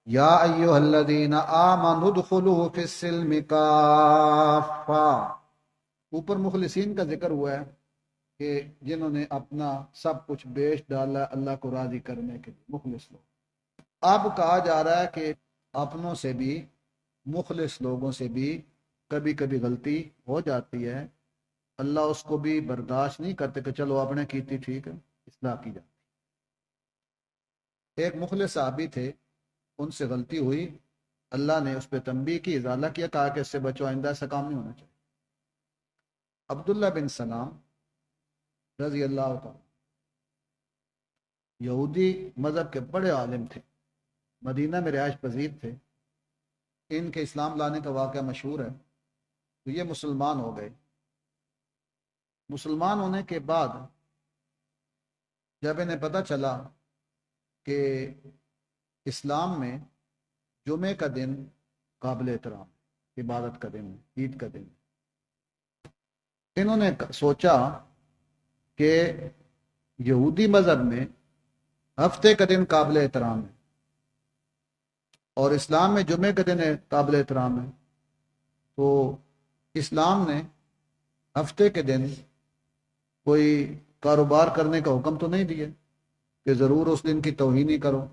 یا ایھا الذین آمنوا ادخلوا فی السلم کافہ، اوپر مخلصین کا ذکر ہوا ہے کہ جنہوں نے اپنا سب کچھ بیچ ڈالا اللہ کو راضی کرنے کے لیے، مخلص لوگ۔ اب کہا جا رہا ہے کہ اپنوں سے بھی، مخلص لوگوں سے بھی کبھی کبھی غلطی ہو جاتی ہے، اللہ اس کو بھی برداشت نہیں کرتے کہ چلو آپ نے کی تھی ٹھیک ہے، اصلاح کی جاتی۔ ایک مخلص صحابی تھے، ان سے غلطی ہوئی، اللہ نے اس پہ تنبیہ کی، ازالہ کیا، کہا کہ اس سے بچو، آئندہ ایسا کام نہیں ہونا چاہیے۔ عبداللہ بن سلام رضی اللہ تعالی، یہودی مذہب کے بڑے عالم تھے، مدینہ میں رہائش پذیر تھے، ان کے اسلام لانے کا واقعہ مشہور ہے۔ تو یہ مسلمان ہو گئے۔ مسلمان ہونے کے بعد جب انہیں پتہ چلا کہ اسلام میں جمعے کا دن قابل احترام، عبادت کا دن، عید کا دن، انہوں نے سوچا کہ یہودی مذہب میں ہفتے کا دن قابل احترام ہے اور اسلام میں جمعے کا دن قابل احترام ہے، تو اسلام نے ہفتے کے دن کوئی کاروبار کرنے کا حکم تو نہیں دیا کہ ضرور اس دن کی توہین ہی کرو،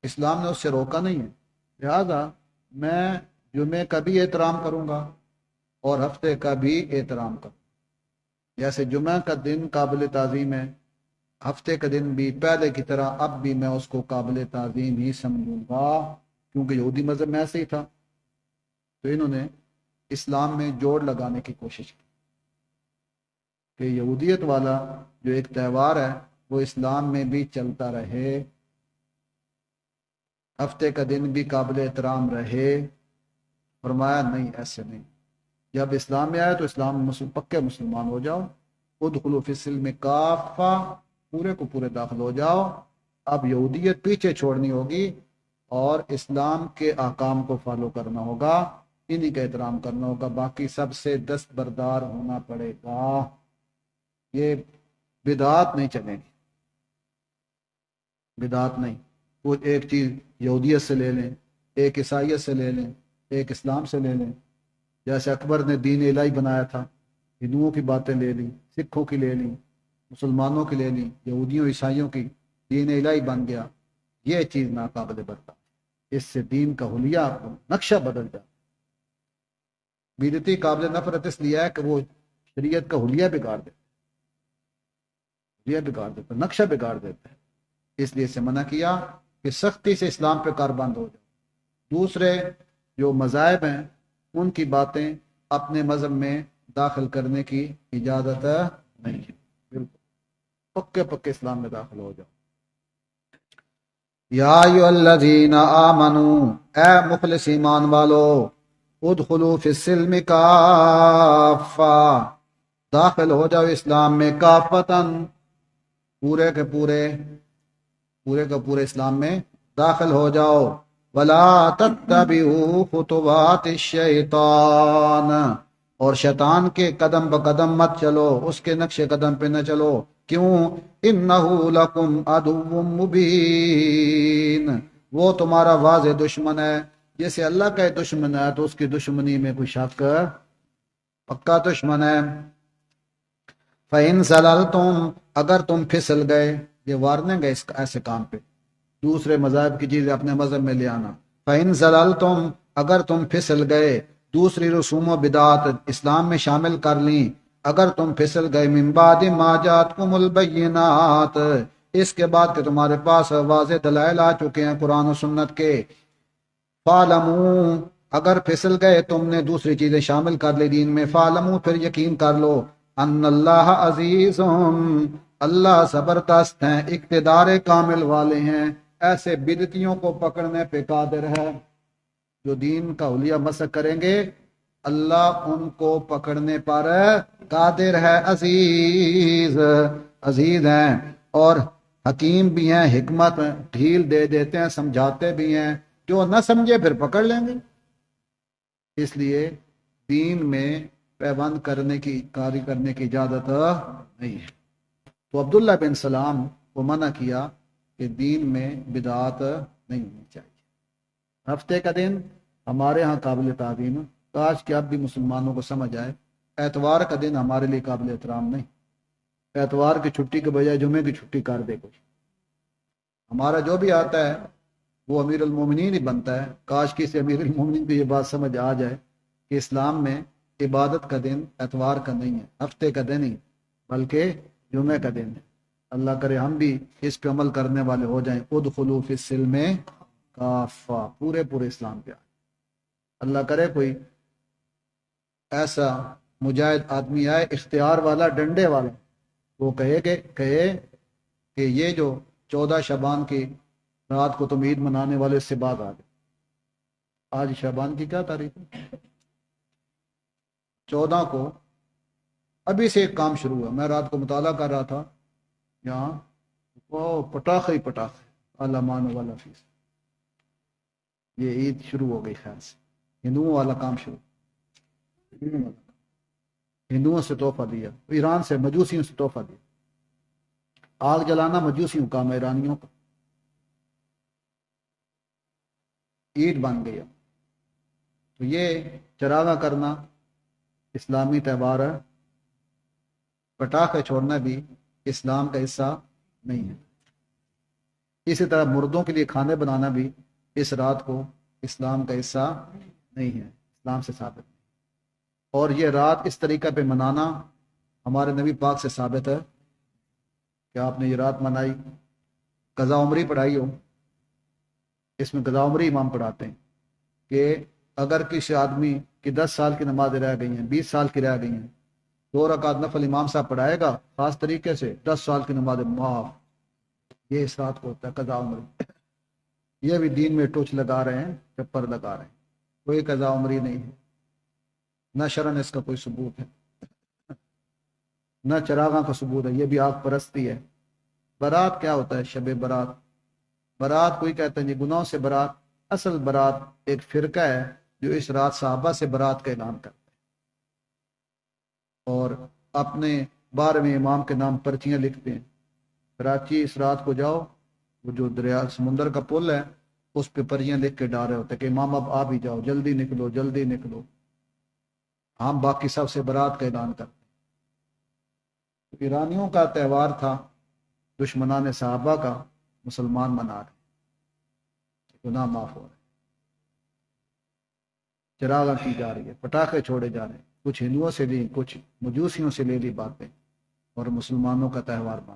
اسلام نے اس سے روکا نہیں ہے، لہذا میں جمعے کا بھی احترام کروں گا اور ہفتے کا بھی احترام کروں۔ جیسے جمعہ کا دن قابل تعظیم ہے، ہفتے کا دن بھی پہلے کی طرح اب بھی میں اس کو قابل تعظیم ہی سمجھوں گا، کیونکہ یہودی مذہب میں ایسے ہی تھا۔ تو انہوں نے اسلام میں جوڑ لگانے کی کوشش کی کہ یہودیت والا جو ایک تہوار ہے وہ اسلام میں بھی چلتا رہے، ہفتے کا دن بھی قابل احترام رہے۔ فرمایا نہیں، ایسے نہیں، جب اسلام میں آئے تو اسلام میں پکے مسلمان ہو جاؤ، ادخلوا فی السلم کافہ، پورے کو پورے داخل ہو جاؤ، اب یہودیت پیچھے چھوڑنی ہوگی اور اسلام کے احکام کو فالو کرنا ہوگا، انہی کا احترام کرنا ہوگا، باقی سب سے دستبردار ہونا پڑے گا، یہ بدعات نہیں چلے گی، بدعات نہیں، وہ ایک چیز یہودیت سے لے لیں، ایک عیسائیت سے لے لیں، ایک اسلام سے لے لیں، جیسے اکبر نے دین الہی بنایا تھا، ہندوؤں کی باتیں لے لیں، سکھوں کی لے لیں، مسلمانوں کی لے لیں، یہودیوں عیسائیوں کی، دین الہی بن گیا، یہ چیز ناقابل برداشت، اس سے دین کا حلیہ نقشہ بدل جاتا۔ بدعتی قابل نفرت اس لیے ہے کہ وہ شریعت کا حلیہ بگاڑ دیتا، حلیہ بگاڑ دیتا، نقشہ بگاڑ دیتا ہے، اس لیے اسے منع کیا کہ سختی سے اسلام پہ کاربند ہو جائے۔ دوسرے جو مذاہب ہیں ان کی باتیں اپنے مذہب میں داخل کرنے کی اجازت نہیں ہے، بالکل پکے پکے اسلام میں داخل ہو جاؤ۔ یا ایھا الذین آمنوا، اے مخلص ایمان والو، ادخلوا فی السلم کافہ، داخل ہو جاؤ اسلام میں، کافتن، پورے کے پورے، پورے کا پورے اسلام میں داخل ہو جاؤ، ولا تتبعوا خطوات الشیطان، اور شیطان کے قدم بقدم مت چلو، اس کے نقش قدم پہ نہ چلو، کیوں؟ انہ لکم عدو مبین، وہ تمہارا واضح دشمن ہے، جیسے اللہ کا دشمن ہے تو اس کی دشمنی میں کوئی شک، پکا دشمن ہے۔ فَإِن زَلَلْتُمْ، اگر تم پھسل گئے، یہ وارننگ ہے ایسے کام پہ، دوسرے مذاہب کی چیزیں اپنے مذہب میں لے آنا۔ فَإِن زَلَلْتُمْ، اگر تم پھسل گئے، دوسری رسوم و بدعات اسلام میں شامل کر لیں، اگر تم پھسل گئے، من بعد ما جاءتکم البینات، اس کے بعد کہ تمہارے پاس واضح دلائل آ چکے ہیں قرآن و سنت کے، فَاعْلَمُوا، اگر پھسل گئے تم نے دوسری چیزیں شامل کر لی دین میں، فَاعْلَمُوا، پھر یقین کر لو، ان اللہ عزیز، اللہ زبردست ہیں، اقتدار کامل والے ہیں، ایسے بدعتیوں کو پکڑنے پہ قادر ہے، جو دین کا حلیہ مسخ کریں گے اللہ ان کو پکڑنے پر قادر ہے، عزیز، عزیز ہیں اور حکیم بھی ہیں، حکمت ڈھیل دے دیتے ہیں، سمجھاتے بھی ہیں، جو نہ سمجھے پھر پکڑ لیں گے۔ اس لیے دین میں پیوند کرنے کی، کاری کرنے کی اجازت نہیں ہے۔ تو عبداللہ بن سلام کو منع کیا کہ دین میں بدعات نہیں ہونی چاہیے۔ ہفتے کا دن ہمارے ہاں قابل تعظیم ہے، کاش کہ اب بھی مسلمانوں کو سمجھ آئے اتوار کا دن ہمارے لیے قابل احترام نہیں، اتوار کی چھٹی کے بجائے جمعے کی چھٹی کر دے کوئی، ہمارا جو بھی آتا ہے وہ امیر المومنین ہی بنتا ہے، کاش کسی امیر المومنین کو یہ بات سمجھ آ جائے کہ اسلام میں عبادت کا دن اتوار کا نہیں ہے، ہفتے کا دن ہی بلکہ جمعے کا دن ہے۔ اللہ کرے ہم بھی اس پہ عمل کرنے والے ہو جائیں، ادخلوا فی السلم کافہ، پورے اسلام پہ آئے۔ اللہ کرے کوئی ایسا مجاہد آدمی آئے اختیار والا، ڈنڈے والا، وہ کہے کہ یہ جو 14 شعبان کی رات کو تم عید منانے والے، اس سے بعد آ گئے۔ آج شعبان کی کیا تاریخ ہے؟ 14 کو ابھی سے ایک کام شروع ہوا، میں رات کو مطالعہ کر رہا تھا یہاں، وہ پٹاخے ہی پٹاخے، علمان والا فیس، یہ عید شروع ہو گئی خیر سے، ہندوؤں والا کام شروع، ہندوؤں سے تحفہ دیا، ایران سے مجوسیوں سے تحفہ دیا، آگ جلانا مجوسیوں کا، ایرانیوں کا، عید بن گیا۔ تو یہ چراغاں کرنا اسلامی تہوار ہے، پٹاخے چھوڑنا بھی اسلام کا حصہ نہیں ہے۔ اسی طرح مردوں کے لیے کھانے بنانا بھی اس رات کو اسلام کا حصہ نہیں ہے، اسلام سے ثابت نہیں۔ اور یہ رات اس طریقہ پہ منانا ہمارے نبی پاک سے ثابت ہے کہ آپ نے یہ رات منائی، قضا عمری پڑھائی ہو، اس میں قضا عمری امام پڑھاتے ہیں کہ اگر کسی آدمی کی 10 سال کی نمازیں رہ گئی ہیں، 20 سال کی رہ گئی ہیں، 2 رکعت نفل امام صاحب پڑھائے گا خاص طریقے سے، 10 سال کی نمازیں معاف۔ یہ اس رات کو ہوتا ہے قضا عمری۔ یہ بھی دین میں ٹوچ لگا رہے ہیں، چپر لگا رہے ہیں، کوئی قضا عمری نہیں ہے، نہ شرن اس کا کوئی ثبوت ہے، نہ چراغاں کا ثبوت ہے، یہ بھی آگ پرستی ہے۔ برات کیا ہوتا ہے؟ شب برات، برات کوئی کہتے ہیں جی گناہوں سے برات، اصل برات ایک فرقہ ہے جو اس رات صحابہ سے برات کا اعلان کرتا ہے اور اپنے 12ویں امام کے نام پرچیاں لکھتے ہیں۔ کراچی اس رات کو جاؤ، وہ جو دریا سمندر کا پل ہے اس پہ پرچیاں لکھ کے ڈال رہے ہوتے کہ امام اب آ بھی جاؤ، جلدی نکلو جلدی نکلو، ہم باقی سب سے برات کا اعلان کرتے ہیں۔ ایرانیوں کا تہوار تھا، دشمنان صحابہ کا مسلمان منا رہے، گناہ معاف ہو رہے، چراغاں کی جا رہی ہے، پٹاخے چھوڑے جا رہے ہیں، کچھ ہندوؤں سے لی، کچھ مجوسیوں سے لے لی باتیں، اور مسلمانوں کا تہوار مان۔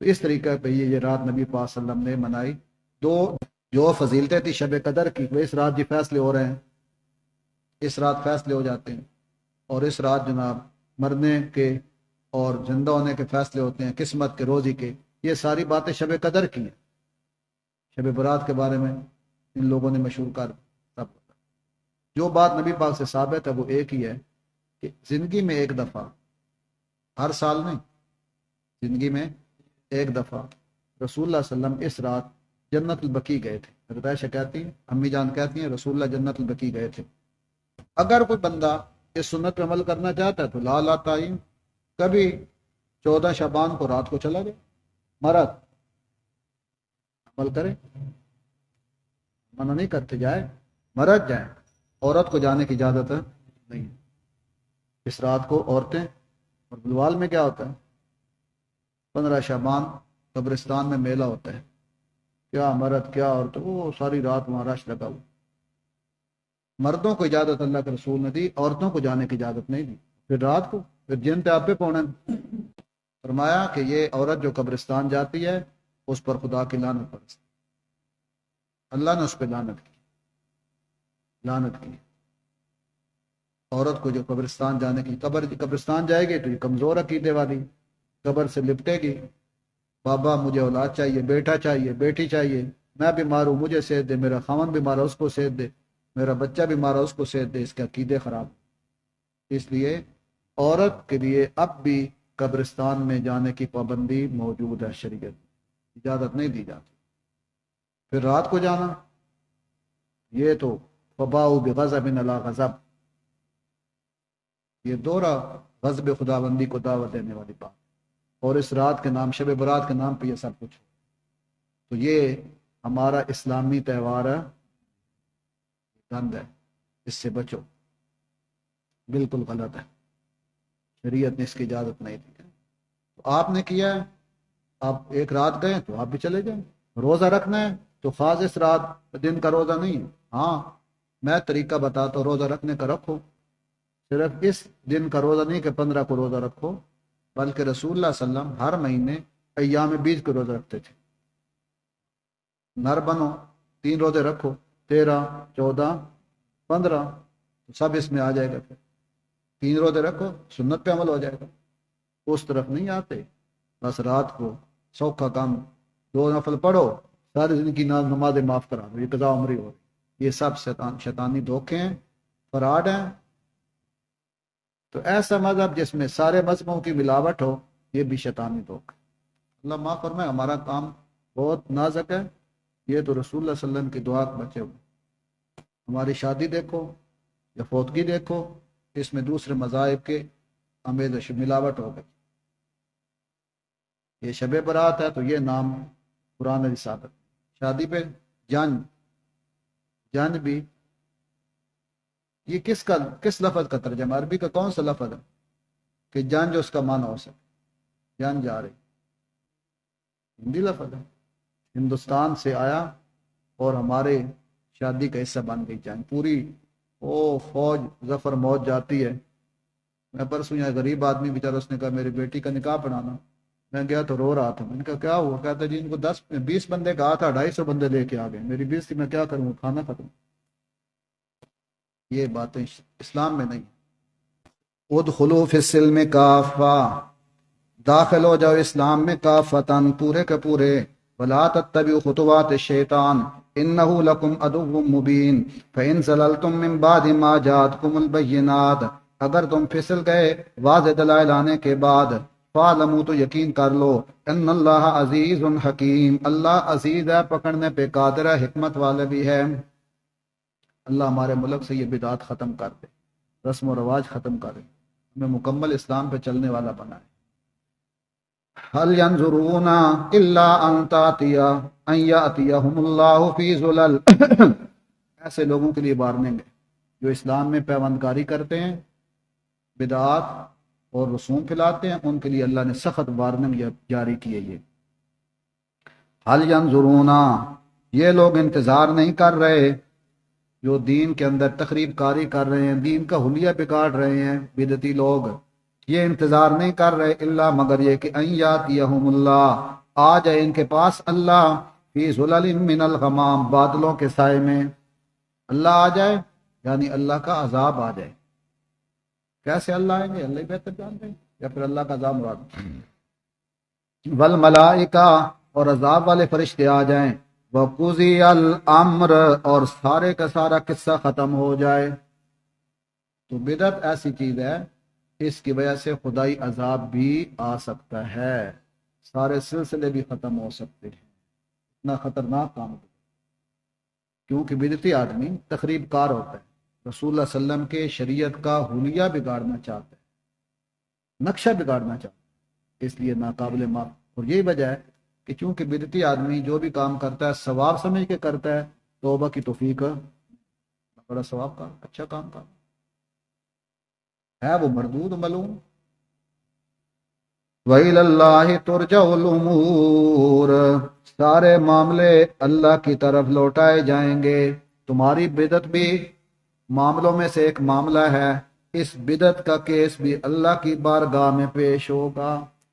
تو اس طریقے پہ یہ رات نبی پاک صلی اللہ علیہ وسلم نے منائی۔ دو جو فضیلتیں تھی شب قدر کی، وہ اس رات جی فیصلے ہو رہے ہیں، اس رات فیصلے ہو جاتے ہیں، اور اس رات جناب مرنے کے اور زندہ ہونے کے فیصلے ہوتے ہیں، قسمت کے، روزی کے۔ یہ ساری باتیں شب قدر کی ہیں۔ شب برات کے بارے میں ان لوگوں نے مشہور کر سب، جو بات نبی پاک سے ثابت ہے وہ ایک ہی ہے کہ زندگی میں ایک دفعہ، ہر سال نہیں، زندگی میں ایک دفعہ رسول اللہ صلی اللہ علیہ وسلم اس رات جنت البقیع گئے تھے۔ حضرت عائشہ کہتی ہیں، امی جان کہتی ہیں رسول اللہ جنت البقیع گئے تھے۔ اگر کوئی بندہ اس سنت پہ عمل کرنا چاہتا ہے تو لا تعین، کبھی 14 شعبان کو رات کو چلا گیا، مرد عمل کرے، منع نہیں کرتے جائے، مرد جائے، عورت کو جانے کی اجازت نہیں ہے۔ اس رات کو عورتیں، اور بلوال میں کیا ہوتا ہے 15 شعبان قبرستان میں میلہ ہوتا ہے، کیا مرد کیا عورت، وہ ساری رات وہاں رش لگا ہوا۔ مردوں کو اجازت اللہ کے رسول نے دی، عورتوں کو جانے کی اجازت نہیں دی۔ پھر رات کو پھر جن پہ آپ پہ پونے فرمایا کہ یہ عورت جو قبرستان جاتی ہے اس پر خدا کی لعنت پڑتی، اللہ نے اس پہ لعنت کی۔ عورت کو جو قبرستان جانے کی، قبرستان جائے گی تو یہ کمزور عقیدے والی، قبر سے لپٹے گی، بابا مجھے اولاد چاہیے، بیٹا چاہیے، بیٹی چاہیے، میں بیمار ہوں مجھے صحت دے، میرا خاوند بیمار ہے اس کو صحت دے، میرا بچہ بیمار ہے اس کو صحت دے، اس کے عقیدے خراب۔ اس لیے عورت کے لیے اب بھی قبرستان میں جانے کی پابندی موجود ہے، شریعت اجازت نہیں دی جاتی۔ پھر رات کو جانا، یہ تو فباؤ بغضب علی غضب، یہ دورہ غضب خداوندی کو دعوت دینے والی بات، اور اس رات کے نام، شب برات کے نام پہ یہ سب کچھ، تو یہ ہمارا اسلامی تہوار ہے، گند ہے، اس سے بچو، بالکل غلط ہے، شریعت نے اس کی اجازت نہیں دی۔ تو آپ نے کیا ہے، آپ ایک رات گئے تو آپ بھی چلے جائیں۔ روزہ رکھنا ہے تو خاص اس رات دن کا روزہ نہیں ہے، ہاں میں طریقہ بتاتا ہوں، روزہ رکھنے کا رکھو، صرف اس دن کا روزہ نہیں کہ 15 کو روزہ رکھو، بلکہ رسول اللہ صلی اللہ علیہ وسلم ہر مہینے ایام بیچ کے روزہ رکھتے تھے۔ نر بنو، 3 روزے رکھو، 13 14 15، سب اس میں آ جائے گا، پھر 3 روزے رکھو، سنت پہ عمل ہو جائے گا۔ اس طرف نہیں آتے، بس رات کو سوکھا کام 2 نفل پڑھو، سارے دن کی نمازیں معاف کرا دو، یہ قضا عمری ہو، یہ سب شیطانی دھوکے ہیں، فراڈ ہیں۔ تو ایسا مذہب جس میں سارے مذہبوں کی ملاوٹ ہو، یہ بھی شیطانی دھوکہ۔ اللہ معاف فرمائے، ہمارا کام بہت نازک ہے، یہ تو رسول اللہ صلی اللہ علیہ وسلم کی دعا کے بچے ہوئے۔ ہماری شادی دیکھو یا فوتگی دیکھو، اس میں دوسرے مذاہب کے آمیزش ملاوٹ ہو گئی۔ یہ شب برات ہے تو یہ نام قرآن رسالت، شادی پہ جن بھی، یہ کس لفظ کا ترجمہ، عربی کا کون سا لفظ ہے کہ جان جو اس کا معنی ہو سکے، جان جا رہی، ہندی لفظ ہے، ہندوستان سے آیا اور ہمارے شادی کا حصہ بن گئی جان پوری، فوج ظفر موت جاتی ہے۔ میں پرسوں یہاں غریب آدمی بیچارہ، اس نے کہا میری بیٹی کا نکاح پڑھانا، میں گیا تو رو رہا تھا، میں نے کہا کیا ہوا؟ کہتا جی ان کو 20 بندے کہا تھا، 250 بندے لے کے آ گئے، میری بیٹی میں کیا کروں، کھانا ختم۔ یہ باتیں اسلام میں نہیں۔ ادخلوا فی السلم کافہ، داخل ہو جاؤ اسلام میں کافتن، پورے کے پورے، ولا تتبعوا خطوات الشیطان انه لکم عدو مبین فان زللتم من بعد ما جاءتکم البینات، اگر تم پھسل گئے واضح دلائل آنے کے بعد، فاعلموا تو یقین کر لو، ان اللہ عزیز حکیم، اللہ عزیز ہے، پکڑنے پہ قادر ہے، حکمت والے بھی ہے۔ اللہ ہمارے ملک سے یہ بدعات ختم کر دے، رسم و رواج ختم کر دے، ہمیں مکمل اسلام پہ چلنے والا بنائے۔ هل ينظرون الا ان ياتيهم الله في ظلل، ایسے لوگوں کے لیے وارننگ ہے جو اسلام میں پیوندگاری کرتے ہیں، بدعات اور رسوم پھیلاتے ہیں، ان کے لیے اللہ نے سخت وارننگ جاری کی ہے۔ یہ هل ينظرون، یہ لوگ انتظار نہیں کر رہے جو دین کے اندر تخریب کاری کر رہے ہیں، دین کا حلیہ بگاڑ رہے ہیں بدعتی لوگ، یہ انتظار نہیں کر رہے اللہ مگر یہ کہ ان یاتیہم اللہ، آ جائے ان کے پاس اللہ، فی ظلل من الغمام، بادلوں کے سائے میں اللہ آ جائے، یعنی اللہ کا عذاب آ جائے۔ کیسے اللہ آئیں گے؟ اللہ ہی بہتر جانتے ہیں، یا پھر اللہ کا عذاب مراد، والملائکہ، اور عذاب والے فرشتے آ جائیں، وقضی الامر، اور سارے کا سارا قصہ ختم ہو جائے۔ تو بدعت ایسی چیز ہے، اس کی وجہ سے خدائی عذاب بھی آ سکتا ہے، سارے سلسلے بھی ختم ہو سکتے ہیں، اتنا خطرناک کام ہے، کیونکہ بدعتی آدمی تخریب کار ہوتا ہے، رسول اللہ صلی اللہ علیہ وسلم کے شریعت کا حلیہ بگاڑنا چاہتا ہے، نقشہ بگاڑنا چاہتا ہے، اس لیے ناقابل معاف۔ اور یہی وجہ ہے کہ چونکہ بدعتی آدمی جو بھی کام کرتا ہے ثواب سمجھ کے کرتا ہے، توبہ کی توفیق، بڑا ثواب کا اچھا کام کا ہے، وہ مردود ملوم۔ وَإِلَى اللَّهِ تُرْجَعُ الْأُمُورُ، سارے معاملے اللہ کی طرف لوٹائے جائیں گے۔ تمہاری بدعت بھی معاملوں میں سے ایک معاملہ ہے، اس بدعت کا کیس بھی اللہ کی بارگاہ میں پیش ہوگا۔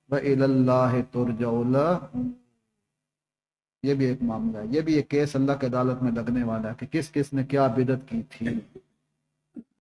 وَإِلَى اللَّهِ تُرْجَعُ الْأُمُورُ، یہ بھی ایک معاملہ ہے، یہ بھی ایک کیس اللہ کی عدالت میں لگنے والا ہے کہ کس کس نے کیا بدعت کی تھی۔